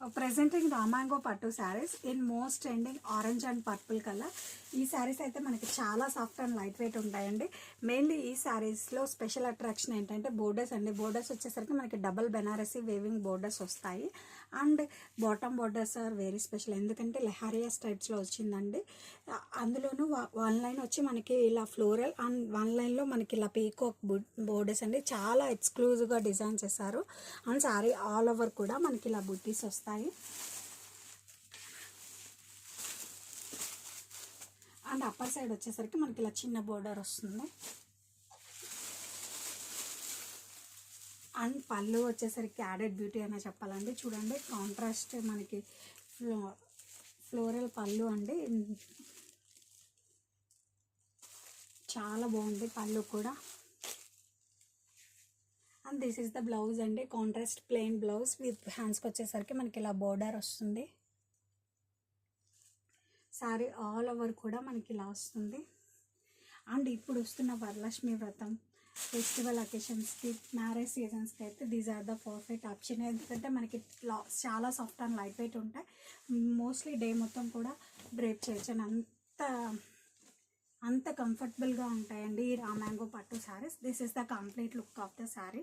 Presenting రామాంగో pattu sarees in most trending orange and purple colour. ఈ శారీస్ అయితే మనకి చాలా సాఫ్ట్ అండ్ లైట్ వెయిట్ ఉంటాయండి. మెయిన్లీ ఈ శారీస్లో స్పెషల్ అట్రాక్షన్ ఏంటంటే బోర్డర్స్ అండి. బోర్డర్స్ వచ్చేసరికి మనకి డబల్ బెనారసీ వేవింగ్ బోర్డర్స్ వస్తాయి. And bottom borders are very special, ఎందుకంటే లెహారియస్ టైప్స్లో వచ్చిందండి. అందులోనూ వన్ లైన్ వచ్చి మనకి ఇలా ఫ్లోరల్ అండ్ వన్ లైన్లో మనకి ఇలా పీకాక్ బోర్డర్స్ అండి. చాలా ఎక్స్క్లూజివ్గా డిజైన్ చేశారు. అండ్ శారీ ఆల్ ఓవర్ కూడా మనకి ఇలా బుట్టీస్ వస్తాయి. అండ్ అప్పర్ సైడ్ వచ్చేసరికి మనకి ఇలా చిన్న బోర్డర్ వస్తుంది. అండ్ పళ్ళు వచ్చేసరికి యాడెడ్ బ్యూటీ అనే చెప్పాలండి. చూడండి కాంట్రాస్ట్ మనకి ఫ్లోరల్ పళ్ళు అండి, చాలా బాగుంది పళ్ళు కూడా. And this is the blouse అండి, కాంట్రాస్ట్ ప్లెయిన్ బ్లౌజ్ విత్ హ్యాండ్స్కి వచ్చేసరికి మనకి ఇలా బోర్డర్ వస్తుంది. శారీ ఆల్ ఓవర్ కూడా మనకి ఇలా వస్తుంది. అండ్ ఇప్పుడు వస్తున్న వరలక్ష్మి వ్రతం, ఫెస్టివల్ అకేషన్స్కి, మ్యారేజ్ సీజన్స్కి అయితే these are the perfect option. ఎందుకంటే మనకి చాలా సాఫ్ట్ అండ్ లైట్ వెయిట్ ఉంటాయి. మోస్ట్లీ డే మొత్తం కూడా డ్రేప్ చేయొచ్చు అని అంత కంఫర్టబుల్గా ఉంటాయండి ఈ రామాంగో pattu saris. This is the complete look of the sari.